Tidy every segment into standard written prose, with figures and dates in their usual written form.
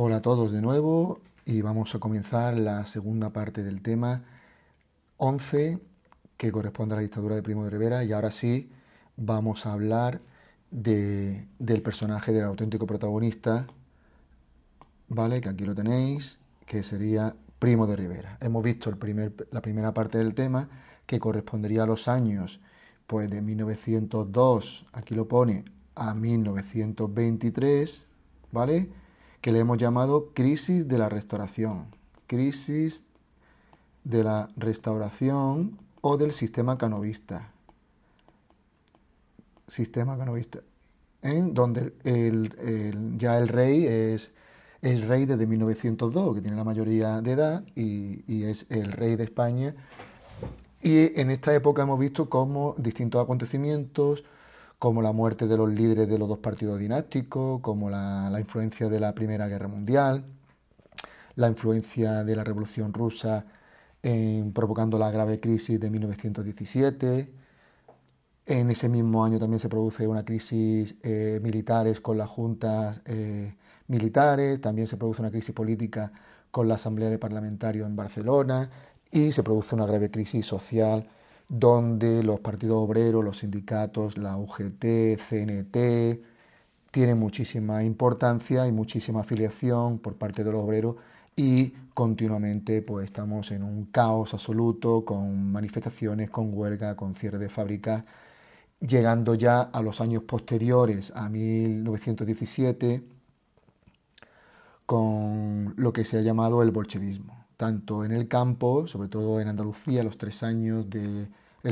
Hola a todos de nuevo y vamos a comenzar la segunda parte del tema 11 que corresponde a la dictadura de Primo de Rivera y ahora sí vamos a hablar del personaje del auténtico protagonista, ¿vale? Que aquí lo tenéis, que sería Primo de Rivera. Hemos visto la primera parte del tema que correspondería a los años pues de 1902, aquí lo pone, a 1923, ¿vale? Que le hemos llamado crisis de la restauración, crisis de la restauración o del sistema canovista, en donde ya el rey es rey desde 1902, que tiene la mayoría de edad y es el rey de España. Y en esta época hemos visto cómo distintos acontecimientos, como la muerte de los líderes de los dos partidos dinásticos, como la influencia de la Primera Guerra Mundial, la influencia de la Revolución Rusa provocando la grave crisis de 1917. En ese mismo año también se produce una crisis militares con las juntas militares, también se produce una crisis política con la Asamblea de Parlamentarios en Barcelona y se produce una grave crisis social donde los partidos obreros, los sindicatos, la UGT, CNT, tienen muchísima importancia y muchísima afiliación por parte de los obreros y continuamente pues estamos en un caos absoluto con manifestaciones, con huelga, con cierre de fábricas, llegando ya a los años posteriores a 1917 con lo que se ha llamado el bolchevismo, tanto en el campo, sobre todo en Andalucía, los 3 años del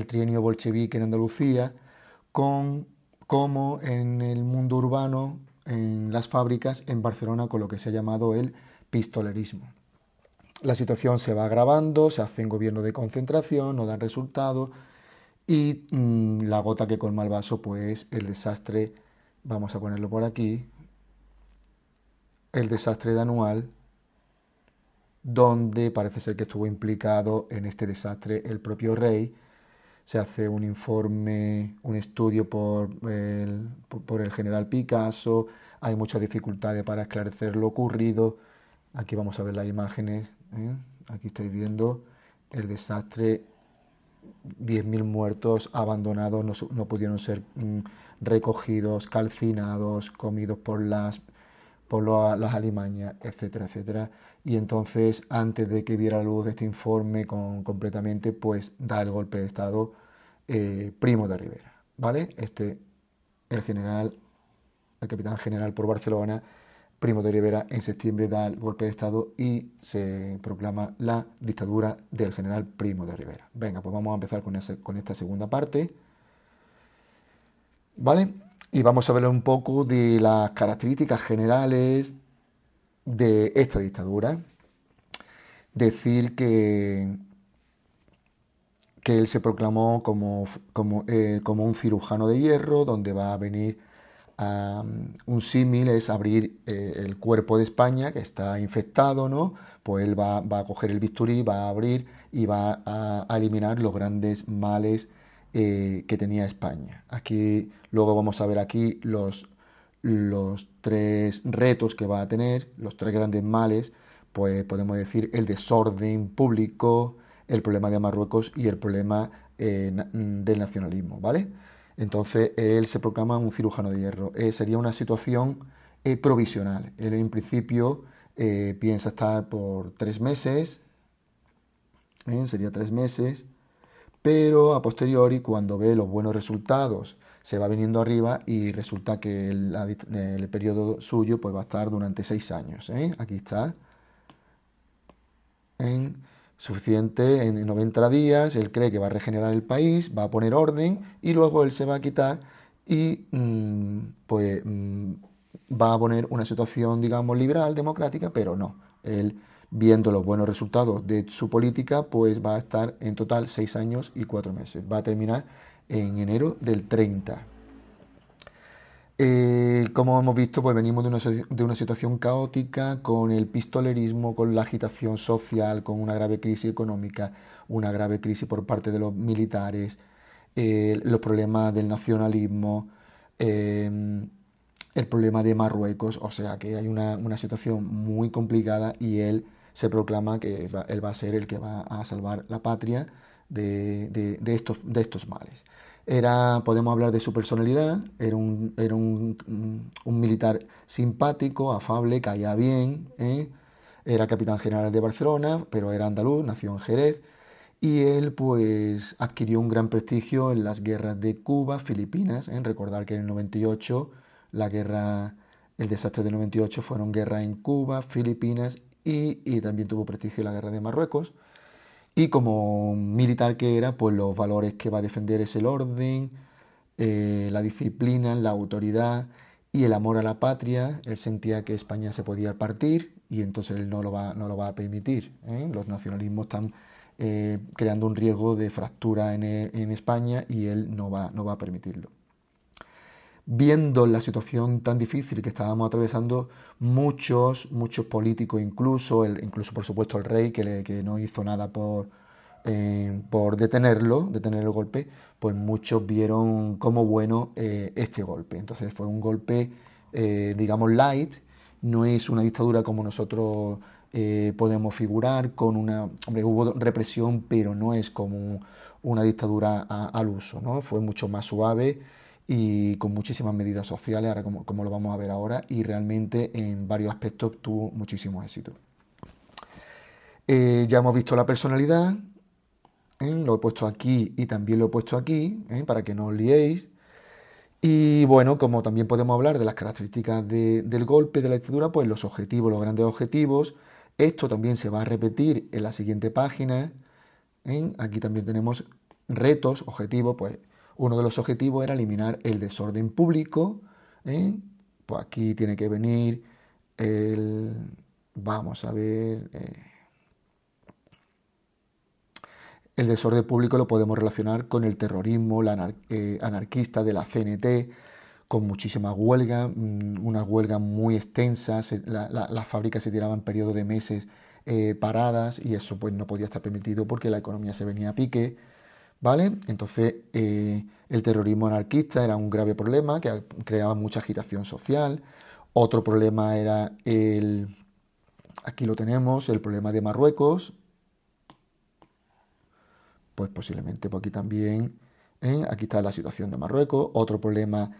trienio bolchevique en Andalucía, como en el mundo urbano, en las fábricas, en Barcelona, con lo que se ha llamado el pistolerismo. La situación se va agravando, se hace en gobierno de concentración, no dan resultados y la gota que colma el vaso, pues el desastre, vamos a ponerlo por aquí, el desastre de Anual, donde parece ser que estuvo implicado en este desastre el propio rey. Se hace un informe, un estudio por el general Picasso, hay muchas dificultades para esclarecer lo ocurrido. Aquí vamos a ver las imágenes, ¿eh? Aquí estáis viendo el desastre, 10.000 muertos abandonados, no pudieron ser recogidos, calcinados, comidos por las alimañas, etcétera, etcétera. Y entonces, antes de que viera la luz este informe completamente, pues da el golpe de Estado Primo de Rivera, ¿vale? El capitán general por Barcelona, Primo de Rivera, en septiembre da el golpe de Estado y se proclama la dictadura del general Primo de Rivera. Venga, pues vamos a empezar con esta segunda parte, ¿vale? Y vamos a ver un poco de las características generales de esta dictadura. Decir que él se proclamó como un cirujano de hierro, donde va a venir un símil es abrir el cuerpo de España, que está infectado, ¿no? Pues él va a coger el bisturí, va a abrir y va a eliminar los grandes males que tenía España. Aquí, luego vamos a ver aquí los tres retos que va a tener, los tres grandes males, pues podemos decir el desorden público, el problema de Marruecos y el problema del nacionalismo, ¿vale? Entonces él se proclama un cirujano de hierro. Sería una situación provisional. Él en principio piensa estar por 3 meses, sería 3 meses, pero a posteriori, cuando ve los buenos resultados, se va viniendo arriba y resulta que el periodo suyo pues va a estar durante 6 años. Aquí está, en suficiente, en 90 días, él cree que va a regenerar el país, va a poner orden y luego él se va a quitar y va a poner una situación, digamos, liberal, democrática, pero no. Él, viendo los buenos resultados de su política, pues va a estar en total 6 años y 4 meses. Va a terminar en enero del 30. Como hemos visto, pues venimos de una situación caótica con el pistolerismo, con la agitación social, con una grave crisis económica, una grave crisis por parte de los militares, los problemas del nacionalismo, el problema de Marruecos, o sea que hay una situación muy complicada y él se proclama que él va a ser el que va a salvar la patria de estos males. Podemos hablar de su personalidad, un militar simpático, afable, caía bien, era capitán general de Barcelona, pero era andaluz, nació en Jerez, y él pues adquirió un gran prestigio en las guerras de Cuba, Filipinas. Recordar que en el 98 el desastre del 98 fueron guerras en Cuba, Filipinas y también tuvo prestigio en la guerra de Marruecos. Y como militar que era, pues los valores que va a defender es el orden, la disciplina, la autoridad y el amor a la patria. Él sentía que España se podía partir y entonces él no lo va a permitir. Los nacionalismos están creando un riesgo de fractura en España y él no va a permitirlo. Viendo la situación tan difícil que estábamos atravesando, muchos políticos, incluso por supuesto el rey, que no hizo nada por detener el golpe, pues muchos vieron como bueno este golpe. Entonces fue un golpe, digamos, light, no es una dictadura como nosotros podemos figurar, hombre, hubo represión, pero no es como una dictadura al uso, ¿no? Fue mucho más suave y con muchísimas medidas sociales, ahora como lo vamos a ver ahora, y realmente en varios aspectos tuvo muchísimo éxito. Ya hemos visto la personalidad, lo he puesto aquí y también lo he puesto aquí, para que no os liéis. Y bueno, como también podemos hablar de las características del golpe, de la dictadura, pues los objetivos, los grandes objetivos. Esto también se va a repetir en la siguiente página. Aquí también tenemos retos, objetivos, pues uno de los objetivos era eliminar el desorden público. Pues aquí tiene que venir vamos a ver, el desorden público lo podemos relacionar con el terrorismo anarquista de la CNT, con muchísimas huelgas, unas huelgas muy extensas, las fábricas se tiraban periodos de meses paradas y eso pues no podía estar permitido porque la economía se venía a pique, ¿vale? Entonces el terrorismo anarquista era un grave problema que creaba mucha agitación social. Otro problema era aquí lo tenemos, el problema de Marruecos, pues posiblemente por aquí también, aquí está la situación de Marruecos. Otro problema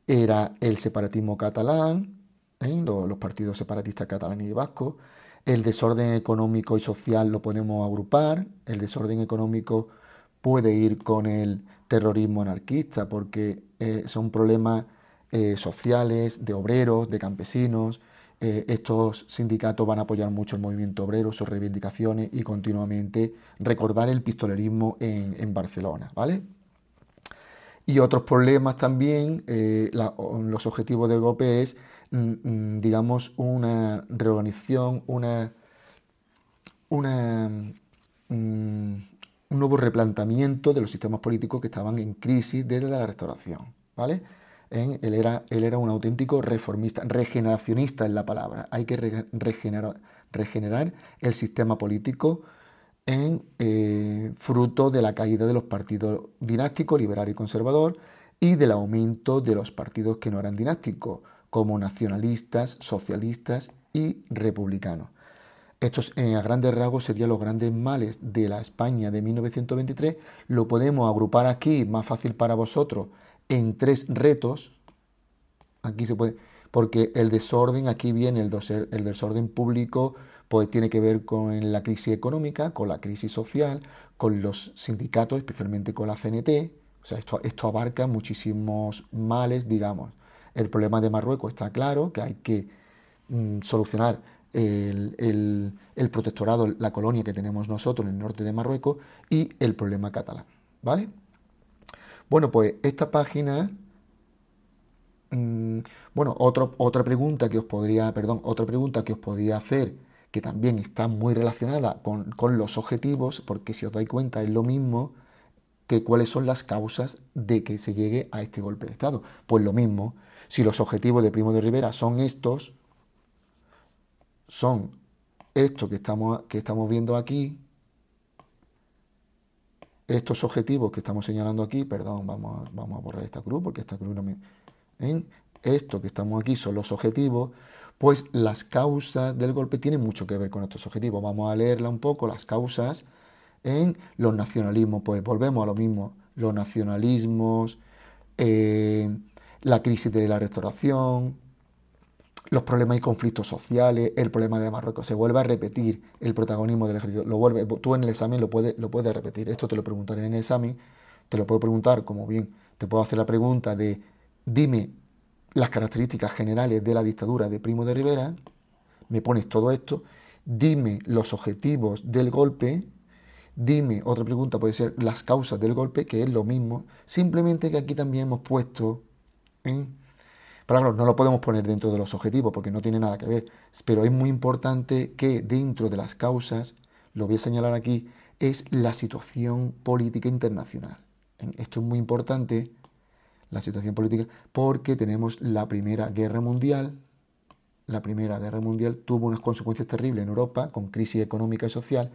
era el separatismo catalán, los partidos separatistas catalanes y vascos. El desorden económico y social lo podemos agrupar. El desorden económico puede ir con el terrorismo anarquista porque son problemas sociales, de obreros, de campesinos. Estos sindicatos van a apoyar mucho el movimiento obrero, sus reivindicaciones y continuamente recordar el pistolerismo en Barcelona, ¿vale? Y otros problemas también, los objetivos del golpe es, digamos, una reorganización, una, un nuevo replanteamiento de los sistemas políticos que estaban en crisis desde la Restauración, ¿vale? Él era un auténtico reformista, regeneracionista en la palabra. Hay que regenerar el sistema político fruto de la caída de los partidos dinásticos, liberal y conservador, y del aumento de los partidos que no eran dinásticos, como nacionalistas, socialistas y republicanos. Estos, a grandes rasgos, serían los grandes males de la España de 1923. Lo podemos agrupar aquí, más fácil para vosotros, en tres retos. Aquí se puede, porque el desorden, aquí viene el desorden público, pues tiene que ver con la crisis económica, con la crisis social, con los sindicatos, especialmente con la CNT. O sea, esto abarca muchísimos males, digamos. El problema de Marruecos está claro, que hay que solucionar el protectorado, la colonia que tenemos nosotros en el norte de Marruecos y el problema catalán, ¿vale? Bueno, pues esta página, bueno, otra pregunta que os podría hacer, que también está muy relacionada con los objetivos, porque si os dais cuenta es lo mismo que cuáles son las causas de que se llegue a este golpe de Estado. Pues lo mismo, si los objetivos de Primo de Rivera son estos que estamos viendo aquí, estos objetivos que estamos señalando aquí, perdón, vamos a borrar esta cruz porque esta cruz no me... esto que estamos aquí son los objetivos, pues las causas del golpe tienen mucho que ver con estos objetivos. Vamos a leerla un poco, las causas en los nacionalismos, pues volvemos a lo mismo, los nacionalismos, eh, la crisis de la restauración, los problemas y conflictos sociales, el problema de Marruecos, se vuelve a repetir el protagonismo del ejército, tú en el examen lo puedes repetir, esto te lo preguntaré en el examen, te lo puedo preguntar como bien, te puedo hacer la pregunta de dime las características generales de la dictadura de Primo de Rivera, me pones todo esto, dime los objetivos del golpe, dime, otra pregunta puede ser las causas del golpe, que es lo mismo, simplemente que aquí también hemos puesto en... Pero claro, no lo podemos poner dentro de los objetivos porque no tiene nada que ver, pero es muy importante que dentro de las causas, lo voy a señalar aquí, es la situación política internacional. Esto es muy importante, la situación política, porque tenemos la Primera Guerra Mundial. La Primera Guerra Mundial tuvo unas consecuencias terribles en Europa, con crisis económica y social,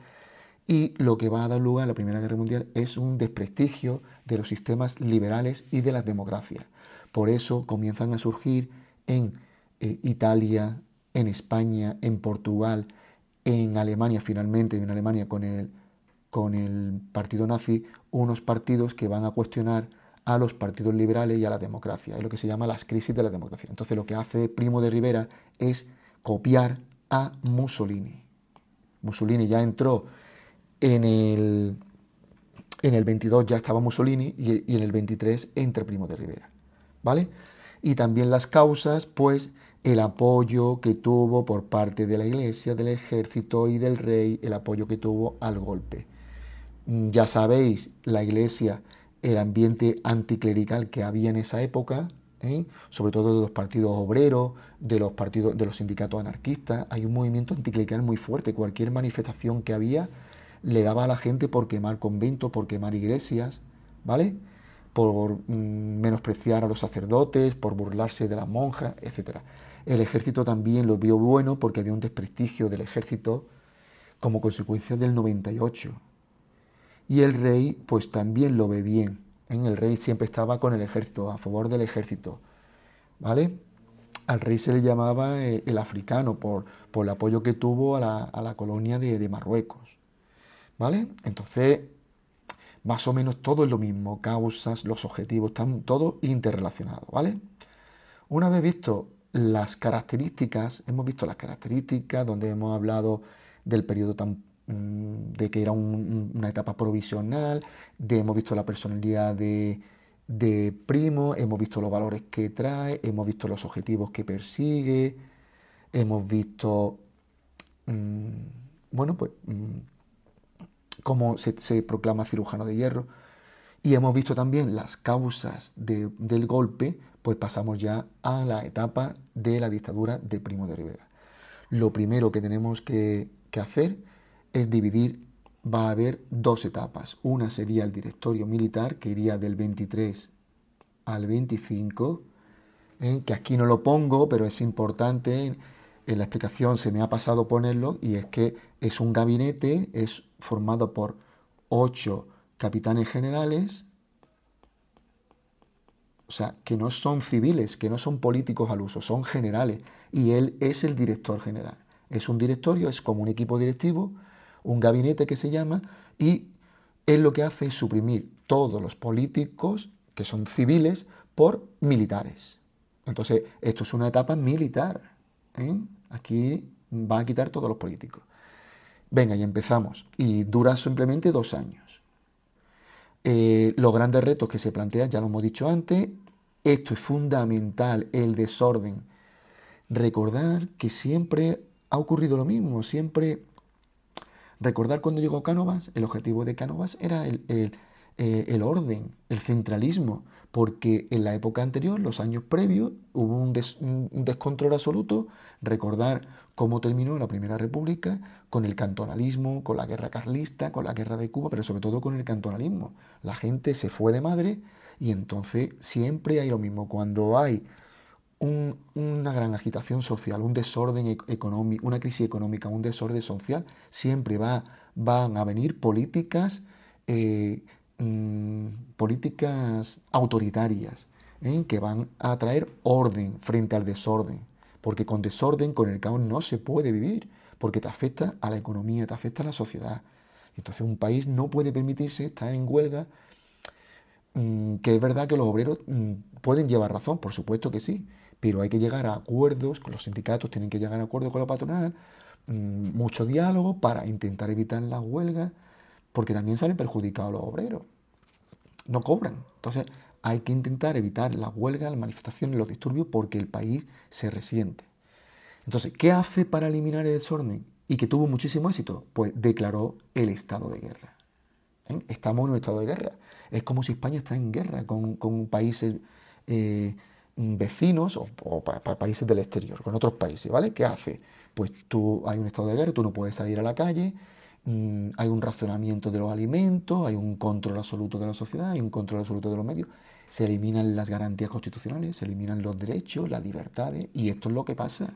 y lo que va a dar lugar a la Primera Guerra Mundial es un desprestigio de los sistemas liberales y de las democracias. Por eso comienzan a surgir en Italia, en España, en Portugal, en Alemania finalmente, en Alemania con el partido nazi, unos partidos que van a cuestionar a los partidos liberales y a la democracia. Es lo que se llama las crisis de la democracia. Entonces lo que hace Primo de Rivera es copiar a Mussolini. Mussolini ya entró en el 22 ya estaba Mussolini y en el 23 entra Primo de Rivera, ¿vale? Y también las causas, pues el apoyo que tuvo por parte de la Iglesia, del ejército y del rey, el apoyo que tuvo al golpe. Ya sabéis, la Iglesia, el ambiente anticlerical que había en esa época, sobre todo de los partidos obreros, de los sindicatos anarquistas, hay un movimiento anticlerical muy fuerte. Cualquier manifestación que había le daba a la gente por quemar conventos, por quemar iglesias, ¿vale? Por menospreciar a los sacerdotes, por burlarse de las monjas, etcétera. El ejército también lo vio bueno porque había un desprestigio del ejército como consecuencia del 98. Y el rey pues también lo ve bien. El rey siempre estaba con el ejército, a favor del ejército, ¿vale? Al rey se le llamaba el africano por el apoyo que tuvo a la colonia de Marruecos, ¿vale? Entonces, más o menos todo es lo mismo, causas, los objetivos, están todos interrelacionados, ¿vale? Una vez visto las características, hemos visto las características donde hemos hablado del periodo de que era una etapa provisional, hemos visto la personalidad de Primo, hemos visto los valores que trae, hemos visto los objetivos que persigue, hemos visto, bueno, pues cómo se proclama cirujano de hierro, y hemos visto también las causas del golpe, pues pasamos ya a la etapa de la dictadura de Primo de Rivera. Lo primero que tenemos que hacer es dividir, va a haber dos etapas. Una sería el directorio militar, que iría del 23 al 25, que aquí no lo pongo, pero es importante, en la explicación se me ha pasado ponerlo, y es que es un gabinete, es formado por 8 capitanes generales, o sea, que no son civiles, que no son políticos al uso, son generales, y él es el director general. Es un directorio, es como un equipo directivo, un gabinete que se llama, y él lo que hace es suprimir todos los políticos que son civiles por militares. Entonces, esto es una etapa militar. Aquí va a quitar todos los políticos. Venga, y empezamos. Y dura simplemente 2 años. Los grandes retos que se plantean, ya lo hemos dicho antes, esto es fundamental, el desorden. Recordar que siempre ha ocurrido lo mismo, siempre recordar cuando llegó Cánovas, el objetivo de Cánovas era el orden, el centralismo, porque en la época anterior, los años previos, hubo un descontrol absoluto. Recordar cómo terminó la Primera República con el cantonalismo, con la guerra carlista, con la guerra de Cuba, pero sobre todo con el cantonalismo. La gente se fue de madre y entonces siempre hay lo mismo. Cuando hay una gran agitación social, un desorden económico, una crisis económica, un desorden social, siempre van a venir políticas, políticas autoritarias. que van a traer orden frente al desorden, porque con desorden, con el caos no se puede vivir, porque te afecta a la economía, te afecta a la sociedad. Entonces un país no puede permitirse estar en huelga, que es verdad que los obreros pueden llevar razón, por supuesto que sí, pero hay que llegar a acuerdos, con los sindicatos tienen que llegar a acuerdos con la patronal, mucho diálogo para intentar evitar las huelgas, porque también salen perjudicados los obreros, no cobran. Entonces hay que intentar evitar las huelgas, las manifestaciones, los disturbios, porque el país se resiente. Entonces, ¿qué hace para eliminar el desorden? Y que tuvo muchísimo éxito, pues declaró el estado de guerra. Estamos en un estado de guerra. Es como si España está en guerra con países vecinos o países del exterior, con otros países, ¿vale? ¿Qué hace? Pues hay un estado de guerra, tú no puedes salir a la calle, hay un racionamiento de los alimentos, hay un control absoluto de la sociedad, hay un control absoluto de los medios, se eliminan las garantías constitucionales, se eliminan los derechos, las libertades, y esto es lo que pasa.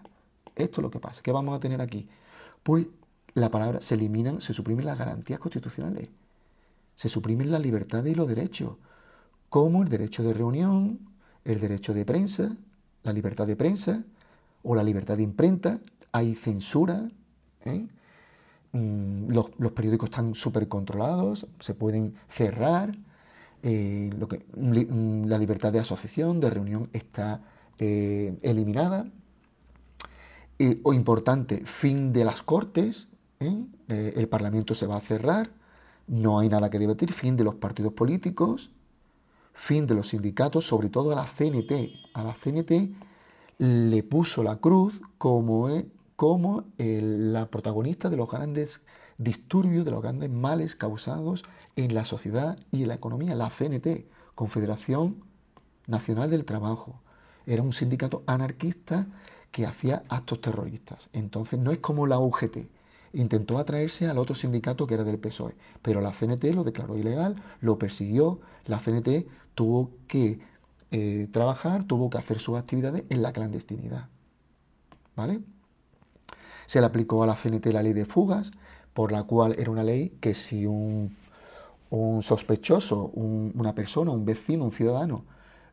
Esto es lo que pasa. ¿Qué vamos a tener aquí? Pues la palabra se eliminan, se suprimen las garantías constitucionales. Se suprimen las libertades y los derechos, como el derecho de reunión, el derecho de prensa, la libertad de prensa o la libertad de imprenta. Hay censura, ¿eh? Los periódicos están súper controlados, se pueden cerrar, la libertad de asociación, de reunión está eliminada. O importante, fin de las cortes, el Parlamento se va a cerrar, no hay nada que debatir, fin de los partidos políticos, fin de los sindicatos, sobre todo a la CNT. A la CNT le puso la cruz como la protagonista de los grandes disturbios, de los grandes males causados en la sociedad y en la economía. La CNT, Confederación Nacional del Trabajo, era un sindicato anarquista que hacía actos terroristas. Entonces no es como la UGT. Intentó atraerse al otro sindicato que era del PSOE, pero la CNT lo declaró ilegal, lo persiguió. La CNT tuvo que trabajar, tuvo que hacer sus actividades en la clandestinidad. ¿Vale? Se le aplicó a la CNT la ley de fugas, por la cual era una ley que si un sospechoso, una persona, un vecino, un ciudadano,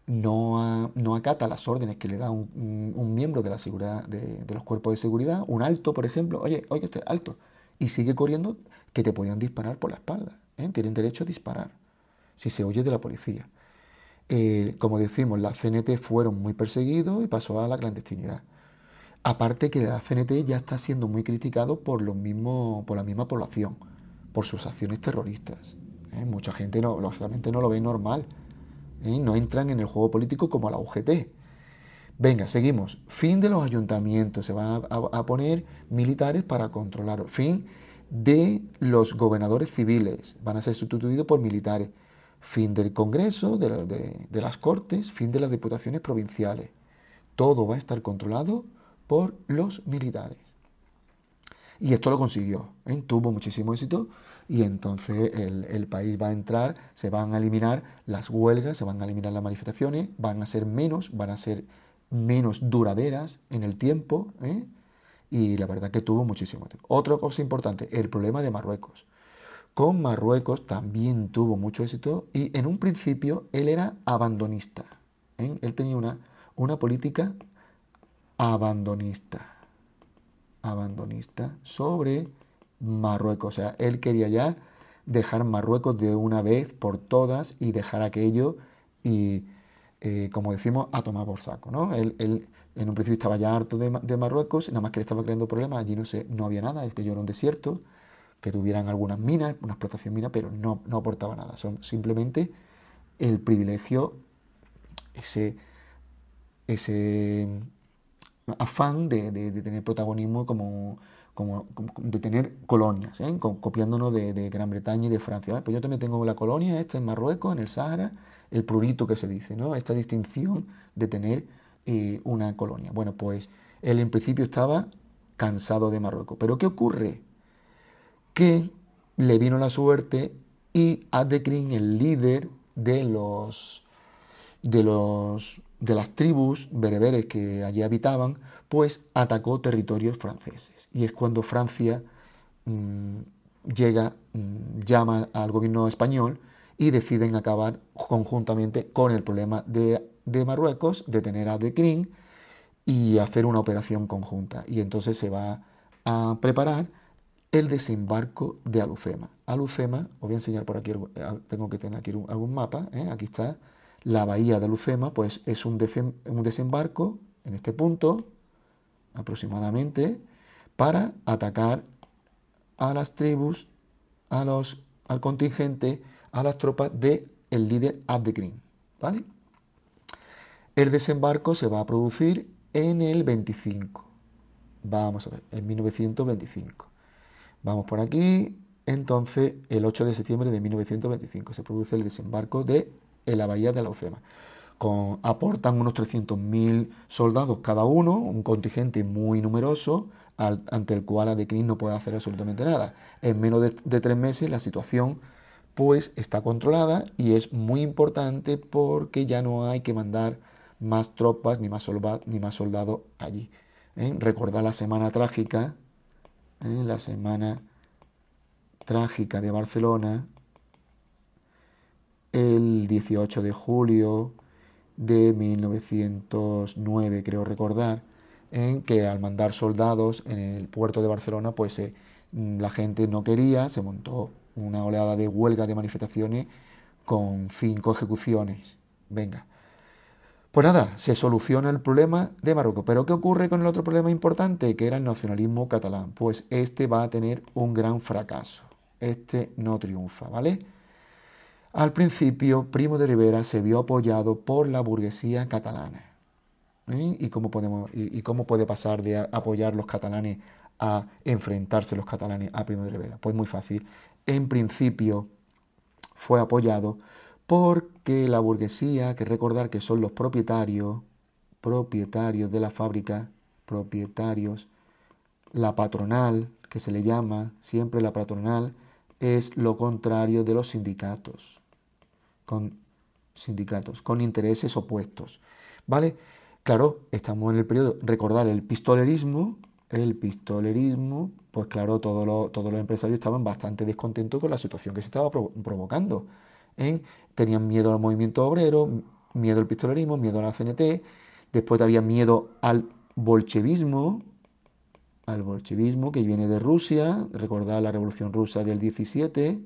no acata las órdenes que le da un miembro de la seguridad, de los cuerpos de seguridad, un alto, por ejemplo, oye, este alto, y sigue corriendo, que te podían disparar por la espalda, tienen derecho a disparar, si se oye de la policía. Como decimos, la CNT fueron muy perseguidos y pasó a la clandestinidad. Aparte que la CNT ya está siendo muy criticado por la misma población, por sus acciones terroristas. Mucha gente lógicamente no lo ve normal. No entran en el juego político como la UGT. Venga, seguimos. Fin de los ayuntamientos. Se van a poner militares para controlar. Fin de los gobernadores civiles. Van a ser sustituidos por militares. Fin del Congreso, de las Cortes. Fin de las diputaciones provinciales. Todo va a estar controlado por los militares. Y esto lo consiguió, tuvo muchísimo éxito, y entonces el país va a entrar, se van a eliminar las huelgas, se van a eliminar las manifestaciones, van a ser menos duraderas en el tiempo, y la verdad que tuvo muchísimo éxito. Otra cosa importante, el problema de Marruecos. Con Marruecos también tuvo mucho éxito, y en un principio él era abandonista, él tenía una política abandonista sobre Marruecos. O sea, él quería ya dejar Marruecos de una vez por todas y dejar aquello y, como decimos, a tomar por saco, ¿no? Él en un principio estaba ya harto de Marruecos, nada más que le estaba creando problemas. Allí no había nada, es que yo era un desierto, que tuvieran algunas minas, una explotación mina, pero no aportaba nada. Son simplemente el privilegio, ese afán de tener protagonismo como de tener colonias, copiándonos de Gran Bretaña y de Francia. Pues yo también tengo la colonia esta en Marruecos, en el Sáhara, el prurito que se dice, ¿no? Esta distinción de tener una colonia. Bueno, pues él en principio estaba cansado de Marruecos. Pero ¿qué ocurre? Que le vino la suerte y Adekrin, el líder de las tribus bereberes que allí habitaban, pues atacó territorios franceses. Y es cuando Francia llama al gobierno español y deciden acabar conjuntamente con el problema de de Marruecos detener a Abdelkrim y hacer una operación conjunta. Y entonces se va a preparar el desembarco de Alucema. Alucema, os voy a enseñar por aquí, tengo que tener aquí algún mapa, aquí está, la bahía de Alucema, pues es un desembarco en este punto, aproximadamente, para atacar a las tribus, al contingente, a las tropas de el líder Abdelkrim, ¿vale? El desembarco se va a producir en el 25. Vamos a ver, en 1925. Vamos por aquí. Entonces, el 8 de septiembre de 1925 se produce el desembarco de en la bahía de Alucema. Aportan unos 300.000 soldados cada uno, un contingente muy numeroso, ante el cual Abdelkrim no puede hacer absolutamente nada. En menos de 3 meses la situación pues está controlada y es muy importante porque ya no hay que mandar más tropas ni más soldados allí. Recordad la semana trágica, la semana trágica de Barcelona, el 18 de julio de 1909, creo recordar, en que al mandar soldados en el puerto de Barcelona, pues la gente no quería, se montó una oleada de huelga, de manifestaciones con 5 ejecuciones. Venga. Pues nada, se soluciona el problema de Marruecos. Pero ¿qué ocurre con el otro problema importante, que era el nacionalismo catalán? Pues este va a tener un gran fracaso. Este no triunfa, ¿vale? Al principio, Primo de Rivera se vio apoyado por la burguesía catalana. ¿Y cómo puede pasar de apoyar los catalanes a enfrentarse los catalanes a Primo de Rivera? Pues muy fácil. En principio fue apoyado porque la burguesía, que recordar que son los propietarios de la fábrica, propietarios, la patronal, que se le llama siempre la patronal, es lo contrario de los sindicatos, con intereses opuestos. ¿Vale? Claro, estamos en el periodo, recordar el pistolerismo, pues claro, todos los empresarios estaban bastante descontentos con la situación que se estaba provocando. Tenían miedo al movimiento obrero, miedo al pistolerismo, miedo a la CNT, después había miedo al bolchevismo que viene de Rusia, recordad la Revolución Rusa del 17,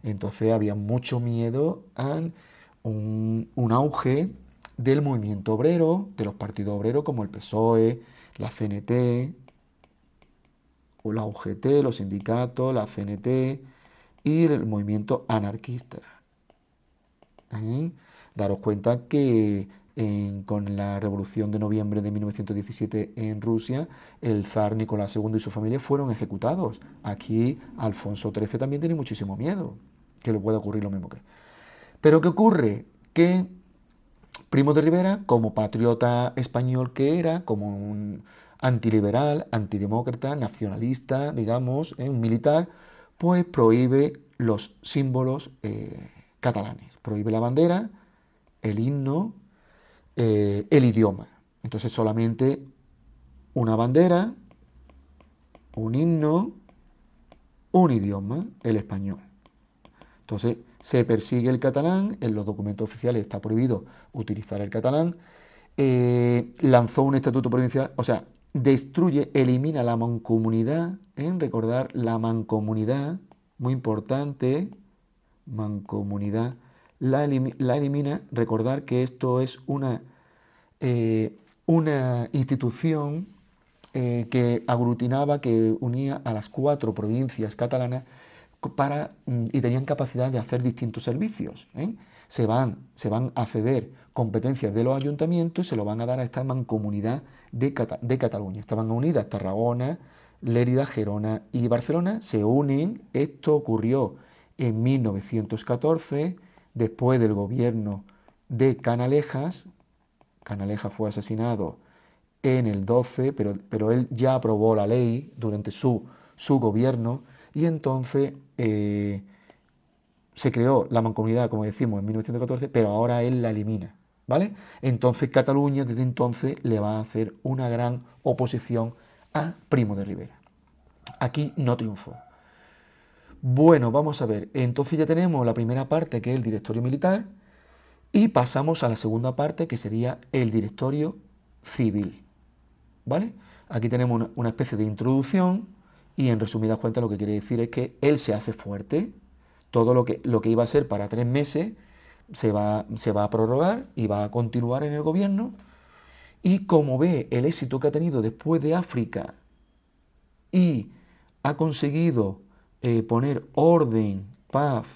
entonces había mucho miedo a un auge del movimiento obrero, de los partidos obreros como el PSOE, la CNT, o la UGT, los sindicatos, la CNT y el movimiento anarquista. Daros cuenta que con la revolución de noviembre de 1917 en Rusia, el zar Nicolás II y su familia fueron ejecutados. Aquí Alfonso XIII también tiene muchísimo miedo que le pueda ocurrir lo mismo que. Pero ¿qué ocurre? Que Primo de Rivera, como patriota español que era, como un antiliberal, antidemócrata, nacionalista, digamos, un militar, pues prohíbe los símbolos catalanes. Prohíbe la bandera, el himno, el idioma. Entonces solamente una bandera, un himno, un idioma, el español. Entonces se persigue el catalán, en los documentos oficiales está prohibido utilizar el catalán, lanzó un estatuto provincial, o sea, destruye, elimina la mancomunidad, recordar la mancomunidad, muy importante, mancomunidad, la elimina, recordar que esto es una institución que aglutinaba, que unía a las 4 provincias catalanas y tenían capacidad de hacer distintos servicios. Se van a ceder competencias de los ayuntamientos y se lo van a dar a esta mancomunidad de Cataluña. Estaban unidas Tarragona, Lérida, Gerona y Barcelona, se unen. Esto ocurrió en 1914, después del gobierno de Canalejas. Canalejas fue asesinado en el 12, pero él ya aprobó la ley durante su gobierno, y entonces se creó la mancomunidad, como decimos, en 1914, pero ahora él la elimina, ¿vale? Entonces Cataluña desde entonces le va a hacer una gran oposición a Primo de Rivera. Aquí no triunfó. Bueno, vamos a ver, entonces ya tenemos la primera parte, que es el directorio militar, Y pasamos a la segunda parte, que sería el directorio civil, ¿vale? Aquí tenemos una especie de introducción y en resumidas cuentas lo que quiere decir es que él se hace fuerte. Todo lo que iba a ser para 3 meses se va a prorrogar y va a continuar en el gobierno. Y como ve el éxito que ha tenido después de África y ha conseguido poner orden, paz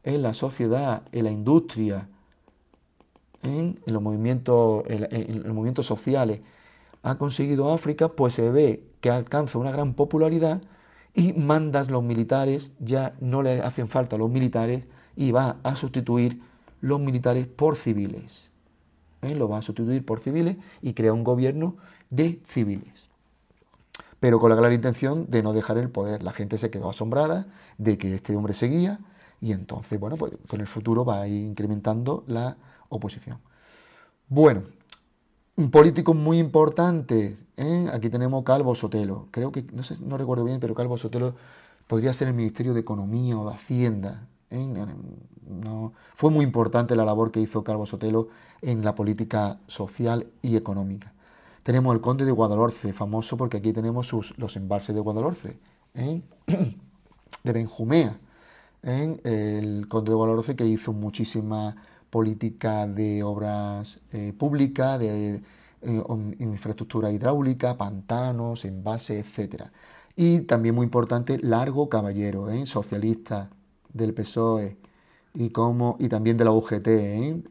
en la sociedad, en la industria, en los movimientos sociales, ha conseguido África, pues se ve que alcanza una gran popularidad y mandas los militares, ya no le hacen falta los militares y va a sustituir los militares por civiles. Lo va a sustituir por civiles y crea un gobierno de civiles. Pero con la clara intención de no dejar el poder. La gente se quedó asombrada de que este hombre seguía y entonces, bueno, pues con el futuro va a ir incrementando la oposición. Bueno, un político muy importante, aquí tenemos Calvo Sotelo. Creo que, no sé, no recuerdo bien, pero Calvo Sotelo podría ser el Ministerio de Economía o de Hacienda. No, fue muy importante la labor que hizo Calvo Sotelo en la política social y económica. Tenemos el Conde de Guadalhorce, famoso porque aquí tenemos los embalses de Guadalhorce, de Benjumea, el Conde de Guadalhorce, que hizo muchísima política de obras públicas, de infraestructura hidráulica, pantanos, embalses, etcétera. Y también muy importante, Largo Caballero, socialista del PSOE y también de la UGT,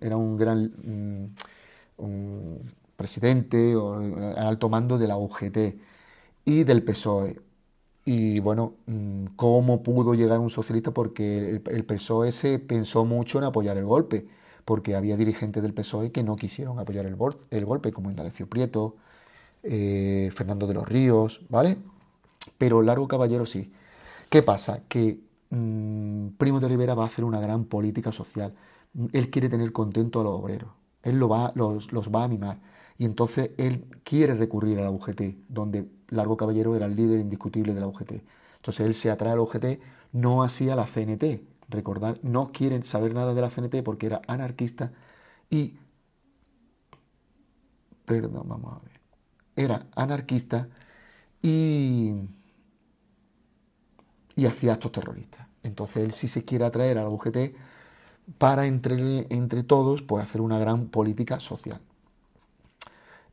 era un gran un presidente o alto mando de la UGT y del PSOE. Y bueno, ¿cómo pudo llegar un socialista? Porque el PSOE se pensó mucho en apoyar el golpe, porque había dirigentes del PSOE que no quisieron apoyar el golpe, como Indalecio Prieto, Fernando de los Ríos, ¿vale? Pero Largo Caballero sí. ¿Qué pasa? Que Primo de Rivera va a hacer una gran política social. Él quiere tener contento a los obreros. Él los va a mimar. Y entonces él quiere recurrir a la UGT, donde Largo Caballero era el líder indiscutible de la UGT. Entonces él se atrae a la UGT, no así a la CNT. Recordar, no quieren saber nada de la CNT porque era anarquista y... Perdón, vamos a ver. Era anarquista y hacía actos terroristas. Entonces él sí se quiere atraer a la UGT para entre todos pues hacer una gran política social.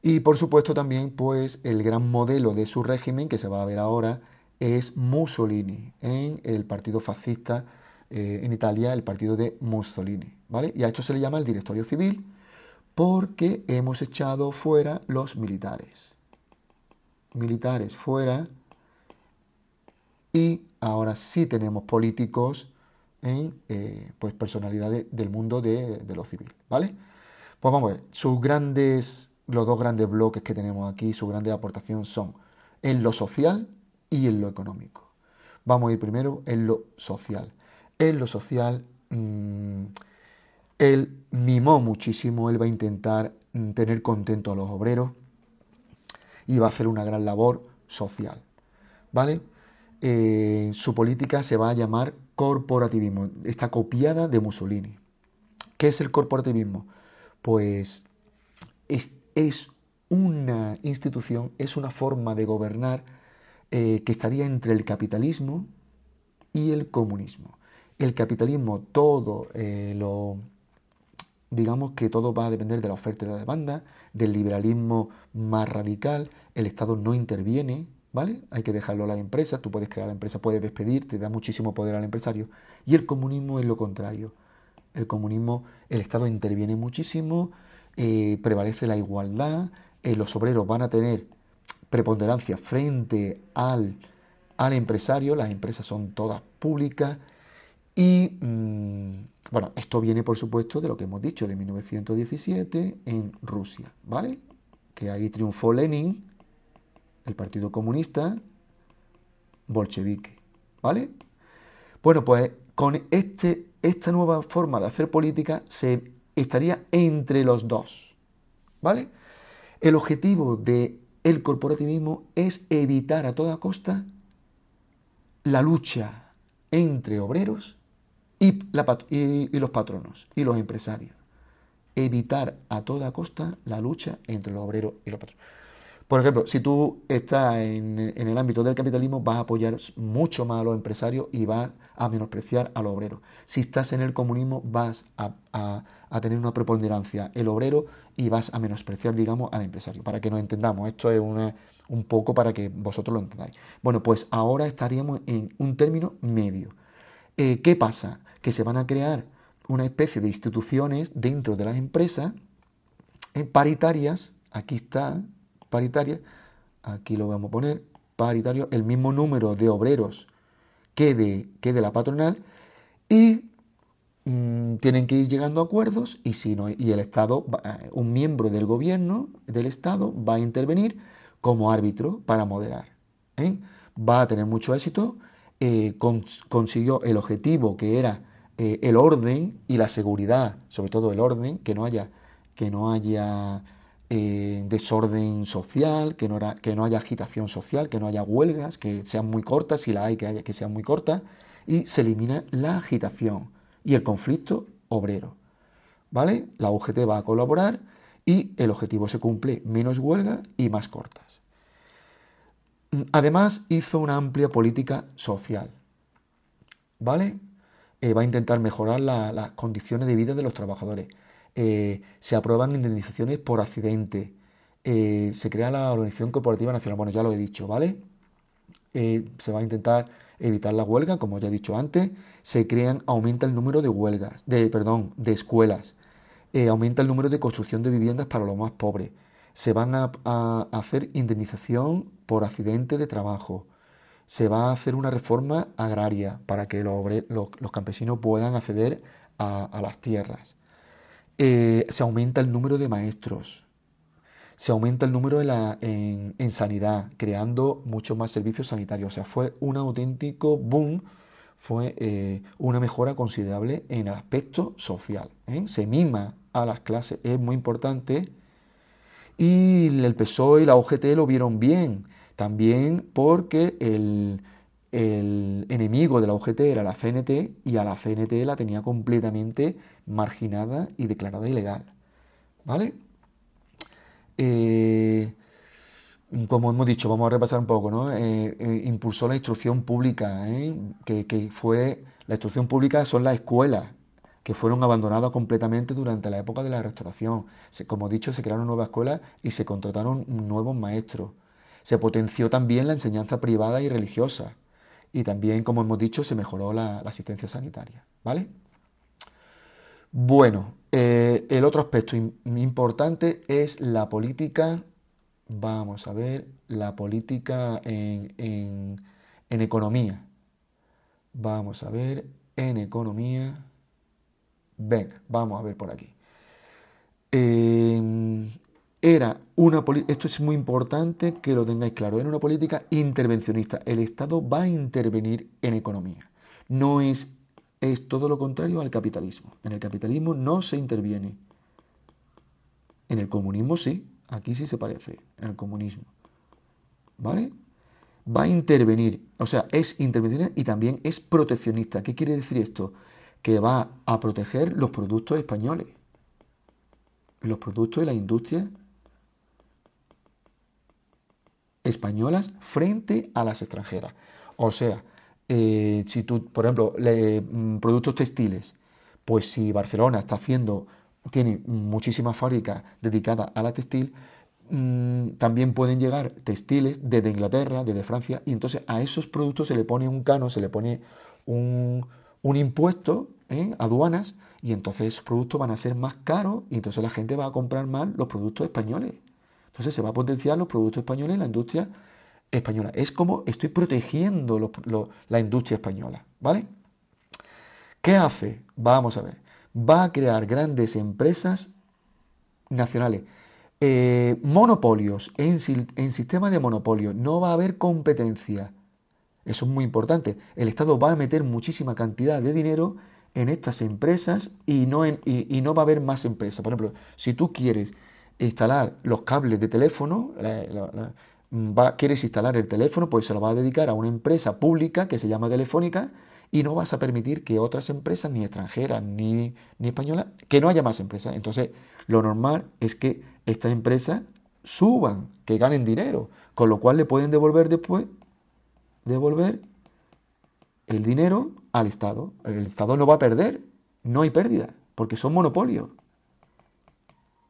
Y por supuesto también pues el gran modelo de su régimen que se va a ver ahora es Mussolini en el partido fascista en Italia, el partido de Mussolini, ¿vale? Y a esto se le llama el directorio civil porque hemos echado fuera los militares. Militares fuera y ahora sí tenemos políticos en pues personalidades del mundo de lo civil, ¿vale? Pues vamos a ver, los dos grandes bloques que tenemos aquí, su grande aportación son en lo social y en lo económico. Vamos a ir primero en lo social. En lo social, él mimó muchísimo, él va a intentar tener contento a los obreros y va a hacer una gran labor social, ¿vale? Su política se va a llamar corporativismo, está copiada de Mussolini. ¿Qué es el corporativismo? Pues es una institución, es una forma de gobernar que estaría entre el capitalismo y el comunismo. El capitalismo digamos que todo va a depender de la oferta y la demanda, del liberalismo más radical, el Estado no interviene, ¿vale? Hay que dejarlo a las empresas, tú puedes crear la empresa, puedes despedir, te da muchísimo poder al empresario. Y el comunismo es lo contrario. El comunismo, el Estado interviene muchísimo, prevalece la igualdad, los obreros van a tener preponderancia frente al empresario, las empresas son todas públicas y, bueno, esto viene por supuesto de lo que hemos dicho, de 1917 en Rusia, ¿vale? Que ahí triunfó Lenin, el Partido Comunista bolchevique, ¿vale? Bueno, pues con esta nueva forma de hacer política se estaría entre los dos, ¿vale? El objetivo del corporativismo es evitar a toda costa la lucha entre obreros y los patronos y los empresarios. evitar a toda costa la lucha entre los obreros y los patrones. Por ejemplo, si tú estás en el ámbito del capitalismo, vas a apoyar mucho más a los empresarios y vas a menospreciar a los obreros. Si estás en el comunismo, vas a tener una preponderancia el obrero y vas a menospreciar, digamos, al empresario. Para que nos entendamos, esto es un poco para que vosotros lo entendáis. Bueno, pues ahora estaríamos en un término medio. ¿Qué pasa? Que se van a crear una especie de instituciones dentro de las empresas paritarias. Aquí está, paritarias, aquí lo vamos a poner, paritario, el mismo número de obreros que de la patronal, y tienen que ir llegando a acuerdos, y si no, y el Estado, un miembro del gobierno del Estado va a intervenir como árbitro para moderar. ¿eh? Va a tener mucho éxito, consiguió el objetivo que era el orden y la seguridad, sobre todo el orden, que no haya desorden social, que no haya agitación social, que no haya huelgas, que sean muy cortas, si la hay, que sean muy cortas, y se elimina la agitación y el conflicto obrero. ¿Vale? La UGT va a colaborar y el objetivo se cumple, menos huelga y más cortas. Además, hizo una amplia política social. ¿Vale? Va a intentar mejorar las condiciones de vida de los trabajadores. Se aprueban indemnizaciones por accidente. Se crea la Organización Corporativa Nacional. Bueno, ya lo he dicho, ¿vale? Se va a intentar evitar la huelga, como ya he dicho antes. Aumenta el número de huelgas, de escuelas. Aumenta el número de construcción de viviendas para los más pobres. Se van a hacer indemnización por accidente de trabajo. Se va a hacer una reforma agraria para que los campesinos puedan acceder a las tierras. Se aumenta el número de maestros. Se aumenta el número en sanidad, creando muchos más servicios sanitarios. O sea, fue un auténtico boom, fue una mejora considerable en el aspecto social. Se mima a las clases, es muy importante. Y el PSOE y la UGT lo vieron bien, también porque el enemigo de la UGT era la CNT, y a la CNT la tenía completamente marginada y declarada ilegal. ¿Vale? Como hemos dicho, vamos a repasar un poco, ¿no? Impulsó la instrucción pública, que fue, la instrucción pública son las escuelas, que fueron abandonadas completamente durante la época de la Restauración. Como he dicho, se crearon nuevas escuelas y se contrataron nuevos maestros. Se potenció también la enseñanza privada y religiosa. Y también, como hemos dicho, se mejoró la asistencia sanitaria. ¿Vale? Bueno, el otro aspecto importante es la política. Vamos a ver, la política en economía. Vamos a ver, en economía. Venga, vamos a ver por aquí. Esto es muy importante que lo tengáis claro, era una política intervencionista. El Estado va a intervenir en economía. No es todo lo contrario al capitalismo. En el capitalismo no se interviene. En el comunismo sí, aquí sí se parece, en el comunismo. ¿Vale? Va a intervenir, o sea, es intervencionista y también es proteccionista. ¿Qué quiere decir esto? Que va a proteger los productos españoles, los productos de la industria españolas frente a las extranjeras. O sea, si tú, por ejemplo, productos textiles, pues si Barcelona tiene muchísimas fábricas dedicadas a la textil, también pueden llegar textiles desde Inglaterra, desde Francia, y entonces a esos productos se le pone un canon, se le pone un impuesto en aduanas, y entonces esos productos van a ser más caros, y entonces la gente va a comprar más los productos españoles. Entonces se va a potenciar los productos españoles en la industria española. Es como estoy protegiendo la industria española, ¿vale? ¿Qué hace? Vamos a ver. Va a crear grandes empresas nacionales. Monopolios, en sistema de monopolio, no va a haber competencia. Eso es muy importante. El Estado va a meter muchísima cantidad de dinero en estas empresas y no va a haber más empresas. Por ejemplo, si tú quieres instalar los cables de teléfono, quieres instalar el teléfono, pues se lo va a dedicar a una empresa pública que se llama Telefónica, y no vas a permitir que otras empresas, ni extranjeras ni españolas, que no haya más empresas. Entonces Lo normal es que estas empresas suban, que ganen dinero, con lo cual le pueden devolver después, devolver el dinero al Estado. El Estado no va a perder, no hay pérdida, porque son monopolios,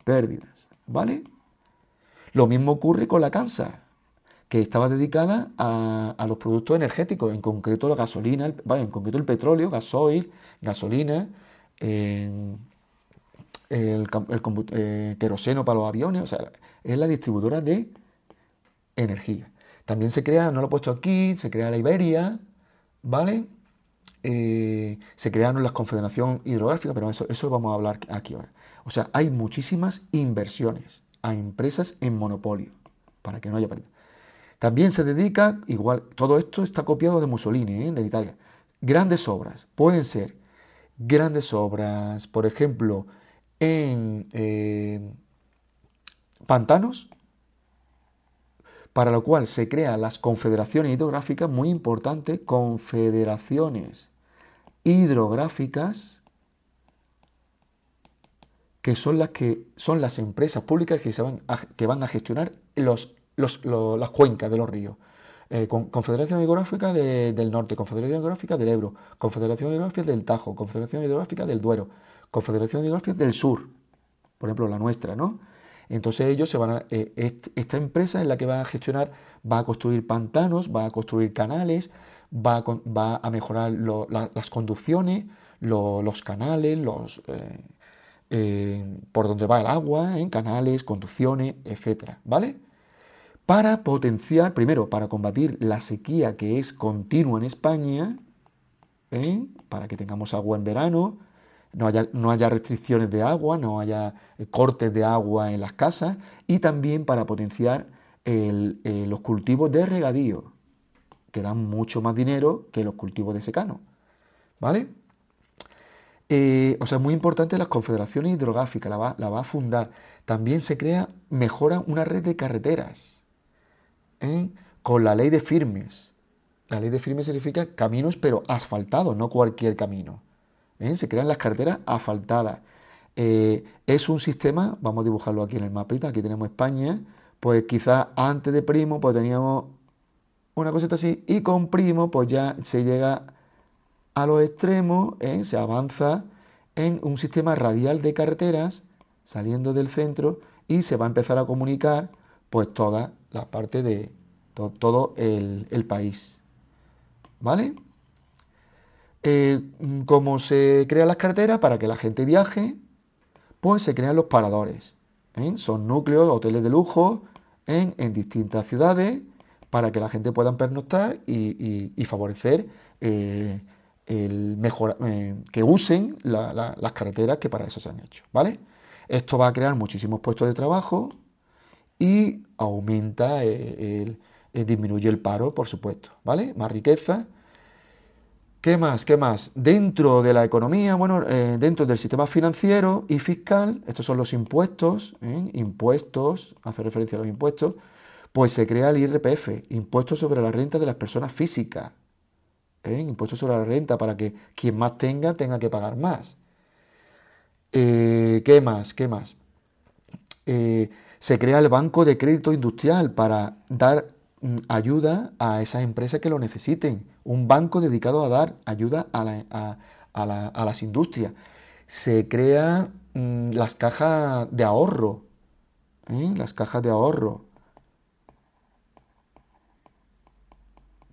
pérdidas, ¿vale? Lo mismo ocurre con la Kansas, que estaba dedicada a los productos energéticos, en concreto la gasolina, en concreto el petróleo, gasoil, gasolina, el, queroseno para los aviones, o sea, es la distribuidora de energía. También se crea, no lo he puesto aquí, se crea la Iberia, ¿vale? Se crearon las confederaciones hidrográficas, pero eso vamos a hablar aquí ahora. O sea, hay muchísimas inversiones a empresas en monopolio, para que no haya pérdida. También se dedica, igual, todo esto está copiado de Mussolini, de Italia. Grandes obras, pueden ser grandes obras, por ejemplo, en pantanos, para lo cual se crean las confederaciones hidrográficas, muy importante, confederaciones hidrográficas, que son las empresas públicas que van a gestionar las cuencas de los ríos. Confederación Hidrográfica del Norte, Confederación Hidrográfica del Ebro, Confederación Hidrográfica del Tajo, Confederación Hidrográfica del Duero, Confederación Hidrográfica del Sur, por ejemplo la nuestra, ¿no? Entonces ellos esta empresa es la que va a gestionar, va a construir pantanos, va a construir canales, va a mejorar las conducciones, los canales, por donde va el agua, en canales, conducciones, etcétera, ¿vale? Para potenciar, primero, para combatir la sequía que es continua en España, para que tengamos agua en verano, no haya restricciones de agua, no haya cortes de agua en las casas, y también para potenciar los cultivos de regadío, que dan mucho más dinero que los cultivos de secano, ¿vale? O sea, es muy importante las confederaciones hidrográficas, la va a fundar. También mejora una red de carreteras, con la ley de firmes. La ley de firmes significa caminos, pero asfaltados, no cualquier camino. Se crean las carreteras asfaltadas. Es un sistema, vamos a dibujarlo aquí en el mapita, aquí tenemos España, pues quizás antes de Primo pues teníamos una cosita así, y con Primo pues ya se llega a los extremos, se avanza en un sistema radial de carreteras saliendo del centro, y se va a empezar a comunicar pues toda la parte de todo el país, ¿vale? Como se crean las carreteras para que la gente viaje, pues se crean los paradores, son núcleos, hoteles de lujo en distintas ciudades, para que la gente pueda pernoctar y favorecer que usen las carreteras que para eso se han hecho, ¿vale? Esto va a crear muchísimos puestos de trabajo y aumenta, disminuye el paro, por supuesto, ¿vale? Más riqueza. ¿Qué más? ¿Qué más? Dentro de la economía, bueno, dentro del sistema financiero y fiscal, estos son los impuestos, impuestos, hace referencia a los impuestos, pues se crea el IRPF, impuesto sobre la renta de las personas físicas, impuesto sobre la renta para que quien más tenga que pagar más. ¿Qué más? ¿Qué más? Se crea el Banco de Crédito Industrial para dar ayuda a esas empresas que lo necesiten. Un banco dedicado a dar ayuda a las industrias. Se crea las cajas de ahorro. Las cajas de ahorro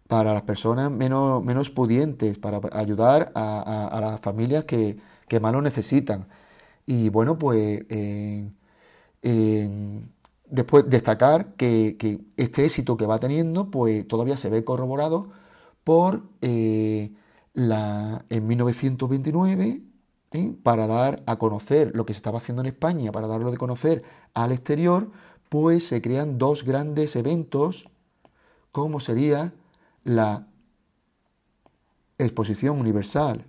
para las personas menos pudientes, para ayudar a las familias que más lo necesitan. Y bueno, pues después destacar que este éxito que va teniendo, pues todavía se ve corroborado por en 1929, para dar a conocer lo que se estaba haciendo en España, para darlo de conocer al exterior, pues se crean dos grandes eventos, como sería la Exposición Universal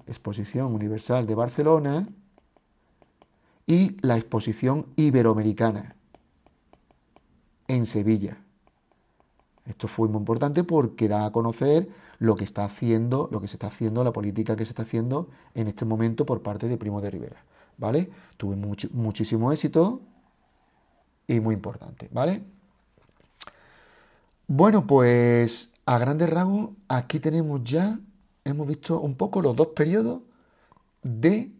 de Barcelona y la Exposición Iberoamericana en Sevilla. Esto fue muy importante porque da a conocer lo que se está haciendo, la política que se está haciendo en este momento por parte de Primo de Rivera. ¿vale? Tuvo muchísimo éxito y muy importante, ¿vale? Bueno, pues a grandes rasgos aquí tenemos ya, hemos visto un poco los dos periodos de